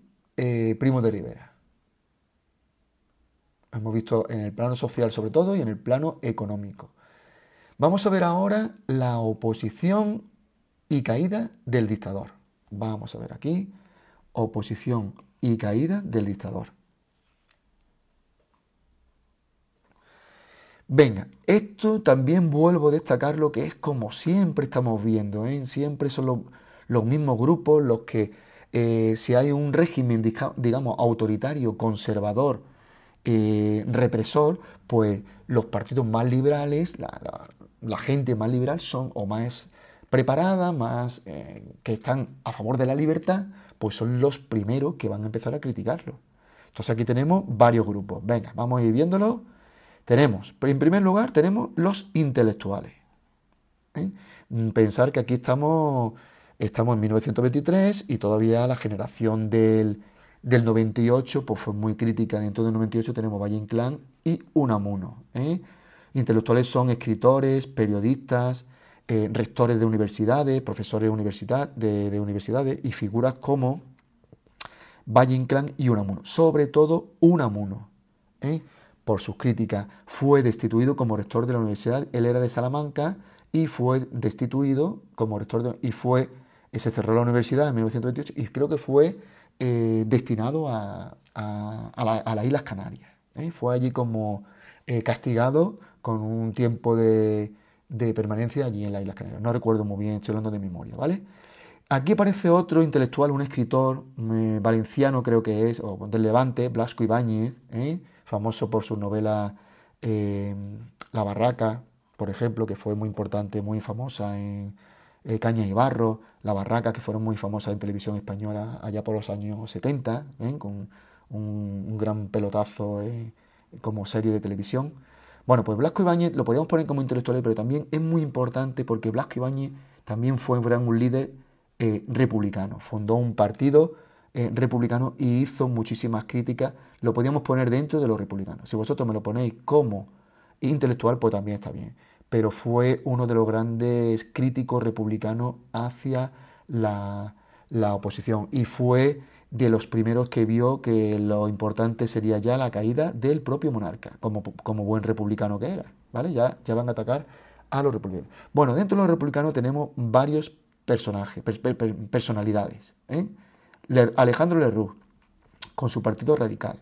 Primo de Rivera. Hemos visto en el plano social sobre todo y en el plano económico. Vamos a ver ahora la oposición y caída del dictador. Vamos a ver aquí, oposición y caída del dictador. Venga, esto también vuelvo a destacar lo que es como siempre estamos viendo, ¿eh? Siempre son los mismos grupos los que, si hay un régimen, digamos, autoritario, conservador, represor, pues los partidos más liberales, la gente más liberal son o más preparada, más que están a favor de la libertad, pues son los primeros que van a empezar a criticarlo. Entonces aquí tenemos varios grupos. Venga, vamos a ir viéndolo. Tenemos, en primer lugar, tenemos los intelectuales. ¿eh? Pensar que aquí estamos en 1923 y todavía la generación del 98 pues fue muy crítica. Dentro del 98 tenemos Valle Inclán y Unamuno. Intelectuales son escritores, periodistas, rectores de universidades, profesores de universidades y figuras como Valle Inclán y Unamuno. Sobre todo Unamuno. Por sus críticas, fue destituido como rector de la universidad. Él era de Salamanca y fue destituido como rector se cerró la universidad en 1928 y creo que fue destinado a las Islas Canarias. Fue allí como castigado con un tiempo de permanencia allí en las Islas Canarias. No recuerdo muy bien, estoy hablando de memoria, ¿vale? Aquí aparece otro intelectual, un escritor valenciano creo que es, o del Levante, Blasco Ibáñez, famoso por su novela La Barraca, por ejemplo, que fue muy importante, muy famosa en Cañas y Barro, La Barraca, que fueron muy famosas en televisión española allá por los años 70, con un gran pelotazo como serie de televisión. Bueno, pues Blasco Ibáñez lo podríamos poner como intelectual, pero también es muy importante porque Blasco Ibáñez también fue un líder republicano, fundó un partido republicano y hizo muchísimas críticas. Lo podíamos poner dentro de los republicanos. Si vosotros me lo ponéis como intelectual, pues también está bien. Pero fue uno de los grandes críticos republicanos hacia la oposición y fue de los primeros que vio que lo importante sería ya la caída del propio monarca, como buen republicano que era, ¿vale? Ya van a atacar a los republicanos. Bueno, dentro de los republicanos tenemos varios personajes, personalidades. Alejandro Lerroux, con su partido radical.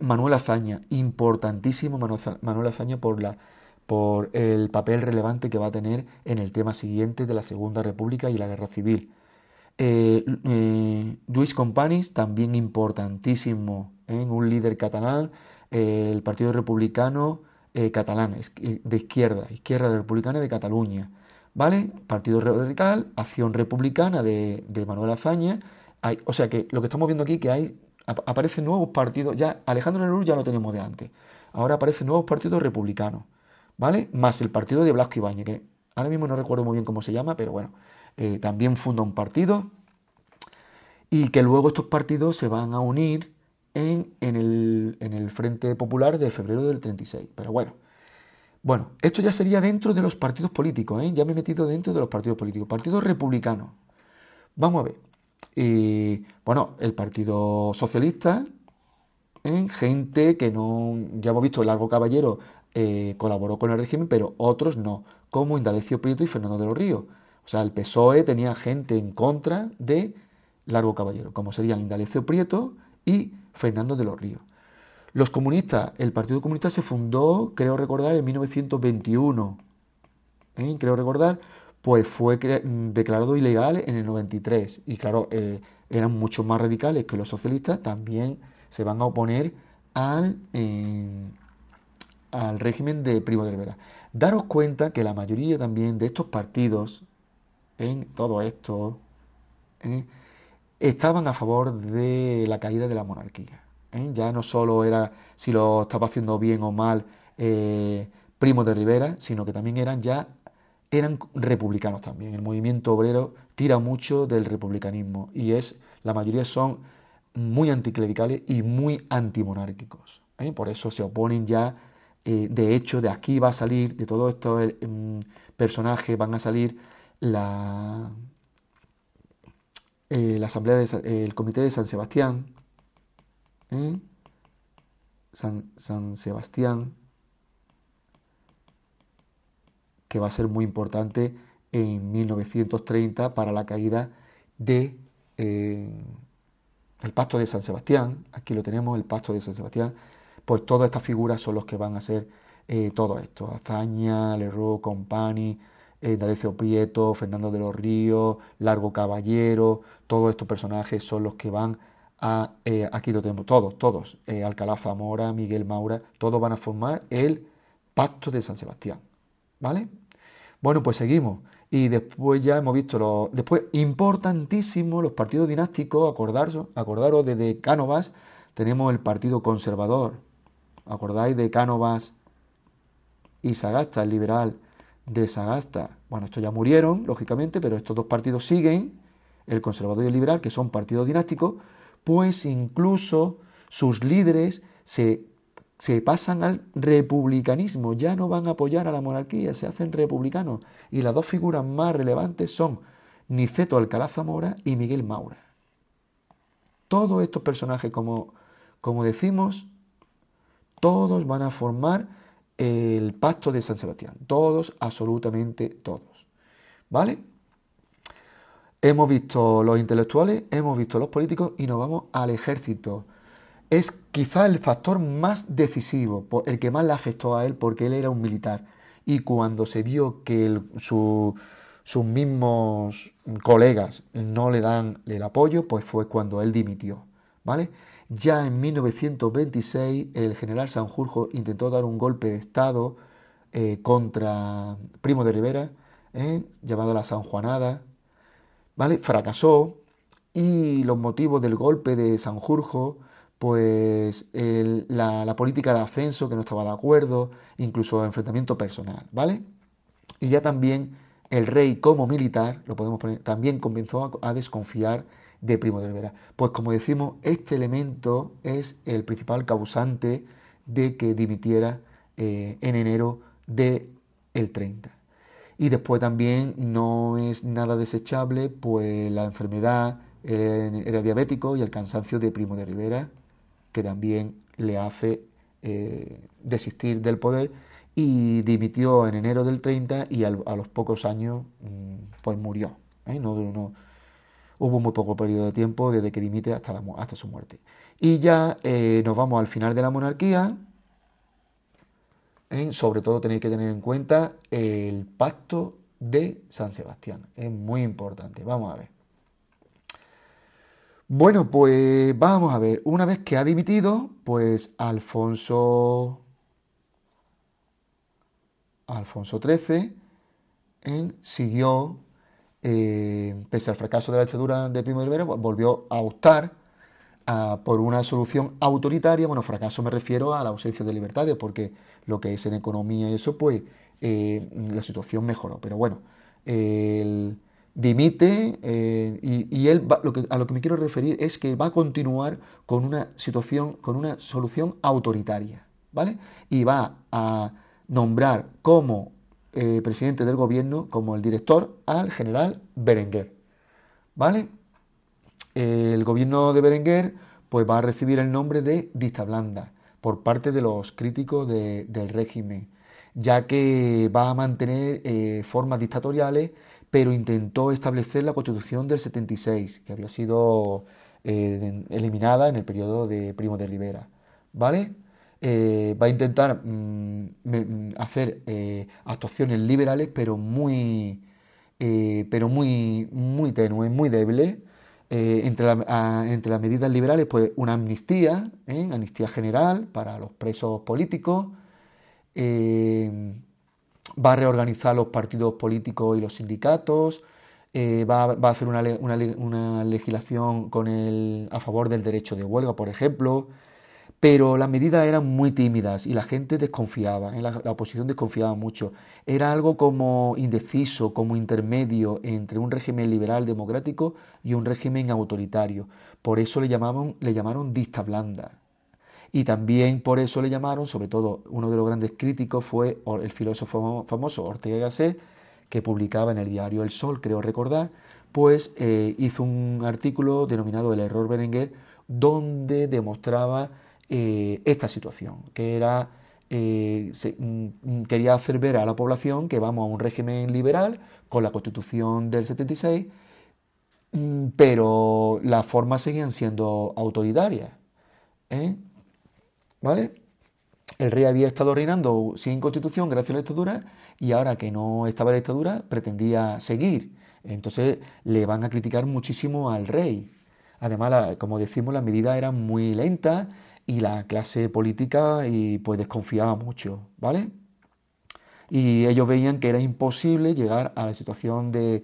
Manuel Azaña, importantísimo Manuel Azaña por el papel relevante que va a tener en el tema siguiente de la Segunda República y la Guerra Civil. Lluís Companys, también importantísimo, un líder catalán, el Partido Republicano catalán, de izquierda republicana de Cataluña, ¿vale? Partido Radical, Acción Republicana de Manuel Azaña. O sea que lo que estamos viendo aquí que aparecen nuevos partidos. Ya Alejandro Lerroux ya lo tenemos de antes. Ahora aparecen nuevos partidos republicanos, ¿vale? Más el partido de Blasco Ibáñez, que ahora mismo no recuerdo muy bien cómo se llama, pero bueno, también funda un partido y que luego estos partidos se van a unir en el Frente Popular de febrero del 36. Pero bueno, esto ya sería dentro de los partidos políticos, ya me he metido dentro de los partidos políticos. Partido republicano. Vamos a ver. Bueno, el Partido Socialista, gente que no, ya hemos visto, Largo Caballero colaboró con el régimen, pero otros no, como Indalecio Prieto y Fernando de los Ríos. O sea, el PSOE tenía gente en contra de Largo Caballero, como serían Indalecio Prieto y Fernando de los Ríos. Los comunistas, el Partido Comunista se fundó, creo recordar, en 1921, creo recordar, pues fue declarado ilegal en el 93. Y claro, eran mucho más radicales que los socialistas, también se van a oponer al régimen de Primo de Rivera. Daros cuenta que la mayoría también de estos partidos, en todo esto, estaban a favor de la caída de la monarquía. Ya no solo era si lo estaba haciendo bien o mal Primo de Rivera, sino que también eran republicanos también. El movimiento obrero tira mucho del republicanismo y la mayoría son muy anticlericales y muy antimonárquicos. Por eso se oponen ya, de hecho, de aquí va a salir, de todos estos personajes van a salir la asamblea el comité de San Sebastián, San Sebastián, que va a ser muy importante en 1930 para la caída de el Pacto de San Sebastián. Aquí lo tenemos, el Pacto de San Sebastián. Pues todas estas figuras son los que van a ser todo esto: Azaña, Lerroux, Company, D'Alessio Prieto, Fernando de los Ríos, Largo Caballero. Todos estos personajes son los que van a, aquí lo tenemos, todos, Alcalá Zamora, Miguel Maura, todos van a formar el Pacto de San Sebastián, ¿vale? Bueno, pues seguimos. Y después ya hemos visto después, importantísimo, los partidos dinásticos. Acordaros desde Cánovas tenemos el Partido Conservador. ¿Acordáis de Cánovas y Sagasta, el liberal de Sagasta? Bueno, estos ya murieron, lógicamente, pero estos dos partidos siguen, el conservador y el liberal, que son partidos dinásticos. Pues incluso sus líderes se pasan al republicanismo, ya no van a apoyar a la monarquía, se hacen republicanos. Y las dos figuras más relevantes son Niceto Alcalá Zamora y Miguel Maura. Todos estos personajes, como decimos, todos van a formar el Pacto de San Sebastián. Todos, absolutamente todos. ¿Vale? Hemos visto los intelectuales, hemos visto los políticos y nos vamos al ejército. Es quizá el factor más decisivo, el que más le afectó a él, porque él era un militar. Y cuando se vio que sus mismos colegas no le dan el apoyo, pues fue cuando él dimitió, ¿vale? Ya en 1926 el general Sanjurjo intentó dar un golpe de estado contra Primo de Rivera, llamado la Sanjuanada, ¿vale? Fracasó, y los motivos del golpe de Sanjurjo, pues la política de ascenso, que no estaba de acuerdo, incluso enfrentamiento personal, ¿vale? Y ya también el rey, como militar, lo podemos poner, también comenzó a desconfiar de Primo de Rivera. Pues como decimos, este elemento es el principal causante de que dimitiera en enero del 30. Y después también no es nada desechable, pues la enfermedad, era diabético, y el cansancio de Primo de Rivera, que también le hace desistir del poder, y dimitió en enero del 30 y a los pocos años pues murió. Hubo muy poco periodo de tiempo desde que dimite hasta su muerte. Y ya nos vamos al final de la monarquía. Sobre todo tenéis que tener en cuenta el Pacto de San Sebastián. Es muy importante. Vamos a ver. Bueno, pues vamos a ver. Una vez que ha dimitido, pues Alfonso XIII siguió, pese al fracaso de la dictadura de Primo de Rivera, pues volvió a optar por una solución autoritaria. Bueno, fracaso me refiero a la ausencia de libertades, porque lo que es en economía y eso, pues la situación mejoró. Pero bueno, él dimite, y él a lo que me quiero referir es que va a continuar con una solución autoritaria, ¿vale? Y va a nombrar como presidente del gobierno, como el director, al general Berenguer, ¿vale? El gobierno de Berenguer pues va a recibir el nombre de dicta blanda por parte de los críticos del régimen, ya que va a mantener formas dictatoriales, pero intentó establecer la Constitución del 76, que había sido eliminada en el periodo de Primo de Rivera, ¿vale? Va a intentar hacer actuaciones liberales, pero muy tenues, muy débiles. Entre las medidas liberales, pues una amnistía general para los presos políticos. Va a reorganizar los partidos políticos y los sindicatos. Va a hacer una legislación a favor del derecho de huelga, por ejemplo. Pero las medidas eran muy tímidas y la gente desconfiaba, la oposición desconfiaba mucho. Era algo como indeciso, como intermedio entre un régimen liberal democrático y un régimen autoritario. Por eso le llamaron dicta blanda. Y también por eso le llamaron, sobre todo uno de los grandes críticos fue el filósofo famoso Ortega y Gasset, que publicaba en el diario El Sol, creo recordar, pues hizo un artículo denominado El error Berenguer, donde demostraba esta situación, que era quería hacer ver a la población que vamos a un régimen liberal con la Constitución del 76, pero las formas seguían siendo autoritarias, ¿eh? ¿Vale? El rey había estado reinando sin constitución gracias a la dictadura y ahora que no estaba la dictadura pretendía seguir. Entonces le van a criticar muchísimo al rey. Además, como decimos, las medidas eran muy lentas y la clase política y pues desconfiaba mucho, ¿vale? Y ellos veían que era imposible llegar a la situación de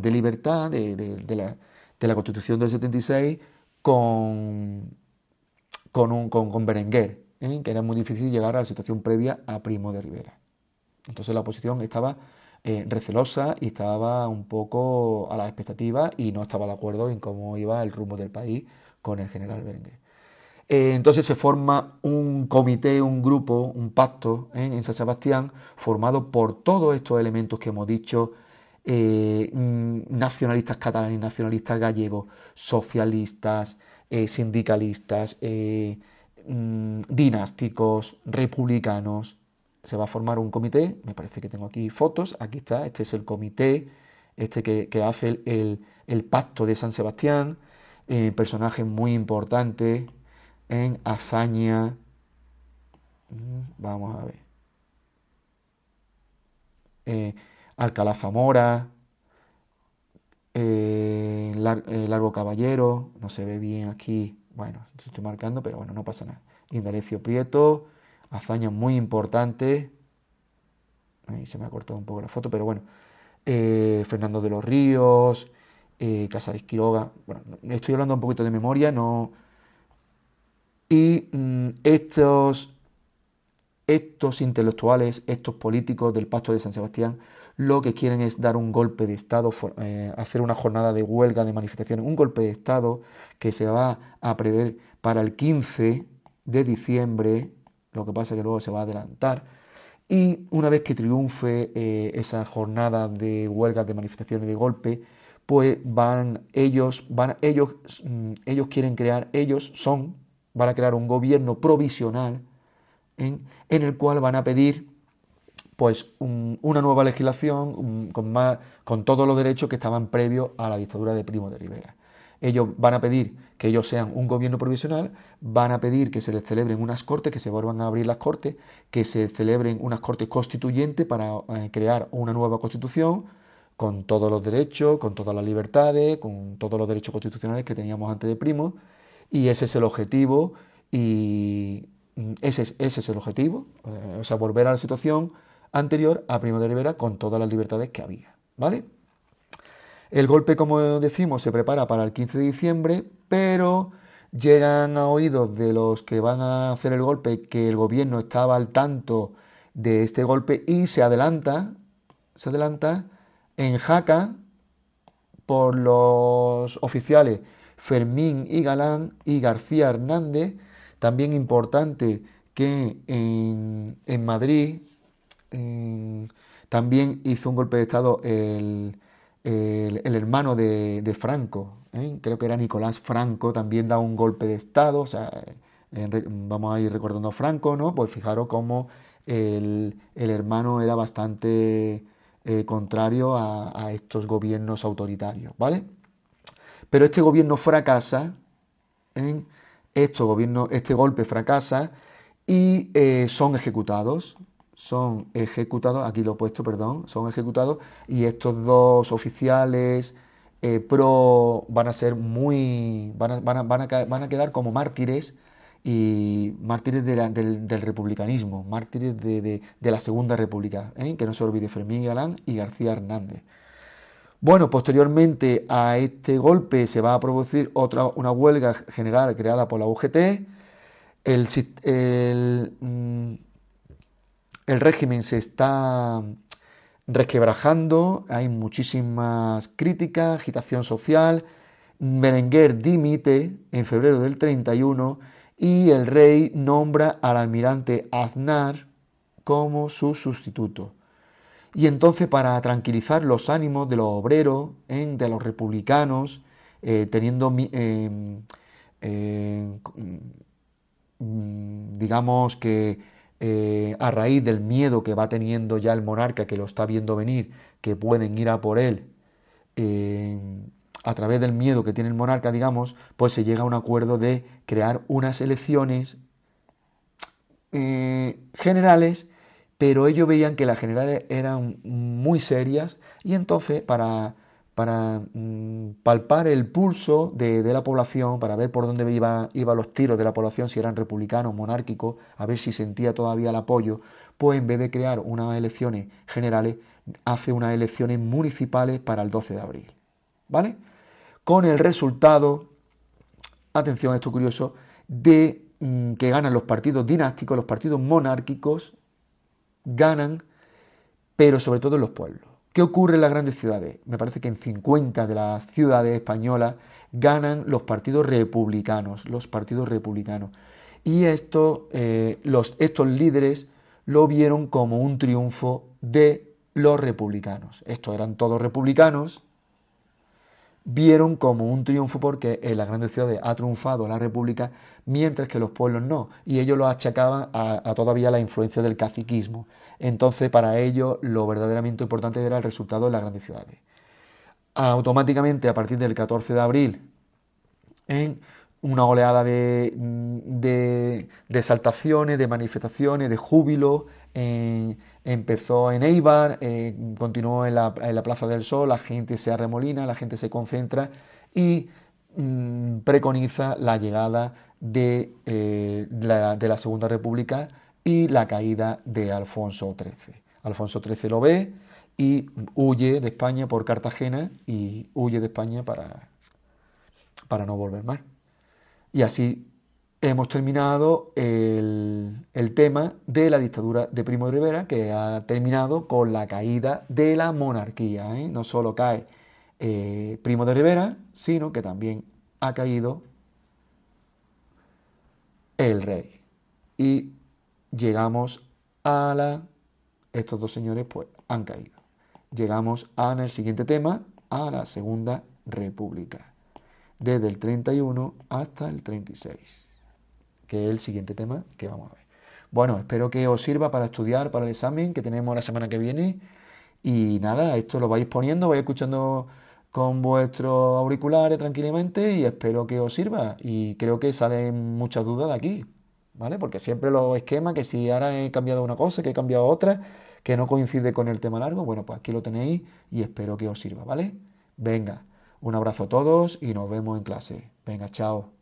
libertad de la Constitución del 76 con, con Berenguer, que era muy difícil llegar a la situación previa a Primo de Rivera. Entonces la oposición estaba recelosa y estaba un poco a la expectativa y no estaba de acuerdo en cómo iba el rumbo del país con el general Berenguer. Entonces se forma un comité, un grupo, un pacto en San Sebastián formado por todos estos elementos que hemos dicho, nacionalistas catalanes, nacionalistas gallegos, socialistas, sindicalistas, dinásticos, republicanos. Se va a formar un comité, me parece que tengo aquí fotos, aquí está, este es el comité, este que hace el pacto de San Sebastián, personajes muy importantes en hazaña. Vamos a ver. Alcalá Zamora, Largo Caballero, no se ve bien aquí, bueno, estoy marcando, pero bueno, no pasa nada. Indalecio Prieto, hazañas muy importantes. Ahí se me ha cortado un poco la foto, pero bueno. Fernando de los Ríos, Casares Quiroga. Bueno, estoy hablando un poquito de memoria, no. Y estos intelectuales, estos políticos del Pacto de San Sebastián, lo que quieren es dar un golpe de Estado, hacer una jornada de huelga, de manifestaciones, un golpe de Estado que se va a prever para el 15 de diciembre, lo que pasa es que luego se va a adelantar, y una vez que triunfe esa jornada de huelgas, de manifestaciones, de golpe, pues ellos quieren crear, van a crear un gobierno provisional en el cual van a pedir pues una nueva legislación con todos los derechos que estaban previos a la dictadura de Primo de Rivera. Ellos van a pedir que ellos sean un gobierno provisional, van a pedir que se les celebren unas cortes, que se vuelvan a abrir las cortes, que se celebren unas cortes constituyentes para crear una nueva constitución con todos los derechos, con todas las libertades, con todos los derechos constitucionales que teníamos antes de Primo, y ese es el objetivo, y ese es el objetivo, o sea, volver a la situación anterior a Primo de Rivera con todas las libertades que había, ¿vale? El golpe, como decimos, se prepara para el 15 de diciembre, pero llegan a oídos de los que van a hacer el golpe que el gobierno estaba al tanto de este golpe y se adelanta en Jaca por los oficiales Fermín y Galán y García Hernández. También importante que en Madrid también hizo un golpe de Estado el hermano de Franco, creo que era Nicolás Franco, también da un golpe de Estado, o sea, vamos a ir recordando a Franco, ¿no? Pues fijaros cómo el hermano era bastante contrario a estos gobiernos autoritarios, ¿vale? Pero este gobierno fracasa, este golpe fracasa y son ejecutados, aquí lo he puesto, perdón, son ejecutados y estos dos oficiales van a ser van a quedar como mártires y mártires del republicanismo, mártires de la Segunda República, que no se olvide Fermín Galán y García Hernández. Bueno, posteriormente a este golpe se va a producir una huelga general creada por la UGT, el, el régimen se está resquebrajando, hay muchísimas críticas, agitación social. Berenguer dimite en febrero del 31 y el rey nombra al almirante Aznar como su sustituto. Y entonces, para tranquilizar los ánimos de los obreros, de los republicanos, teniendo, digamos que a raíz del miedo que va teniendo ya el monarca, que lo está viendo venir, que pueden ir a por él, a través del miedo que tiene el monarca, digamos, pues se llega a un acuerdo de crear unas elecciones generales, pero ellos veían que las generales eran muy serias y entonces para palpar el pulso de la población, para ver por dónde iban los tiros de la población, si eran republicanos, monárquicos, a ver si sentía todavía el apoyo, pues en vez de crear unas elecciones generales, hace unas elecciones municipales para el 12 de abril. ¿Vale? Con el resultado, atención a esto curioso, de que ganan los partidos dinásticos, los partidos monárquicos, ganan, pero sobre todo en los pueblos. ¿Qué ocurre en las grandes ciudades? Me parece que en 50 de las ciudades españolas ganan los partidos republicanos, Y estos líderes lo vieron como un triunfo de los republicanos. Estos eran todos republicanos, vieron como un triunfo porque en las grandes ciudades ha triunfado la república, mientras que los pueblos no, y ellos lo achacaban a todavía la influencia del caciquismo. Entonces, para ellos, lo verdaderamente importante era el resultado en las grandes ciudades. Automáticamente, a partir del 14 de abril, en una oleada de exaltaciones, de manifestaciones, de júbilo. Empezó en Eibar, continuó en la Plaza del Sol, la gente se arremolina, la gente se concentra y preconiza la llegada de la Segunda República y la caída de Alfonso XIII. Alfonso XIII lo ve y huye de España por Cartagena y huye de España para no volver más. Y así hemos terminado el tema de la dictadura de Primo de Rivera, que ha terminado con la caída de la monarquía. No solo cae Primo de Rivera, sino que también ha caído el rey. Y llegamos a estos dos señores pues han caído. Llegamos en el siguiente tema, a la Segunda República, desde el 31 hasta el 36, que es el siguiente tema que vamos a ver. Bueno, espero que os sirva para estudiar para el examen que tenemos la semana que viene. Y nada, esto lo vais poniendo, vais escuchando con vuestros auriculares tranquilamente y espero que os sirva. Y creo que salen muchas dudas de aquí, ¿vale? Porque siempre los esquemas, que si ahora he cambiado una cosa, que he cambiado otra, que no coincide con el tema largo, bueno, pues aquí lo tenéis y espero que os sirva, ¿vale? Venga, un abrazo a todos y nos vemos en clase. Venga, chao.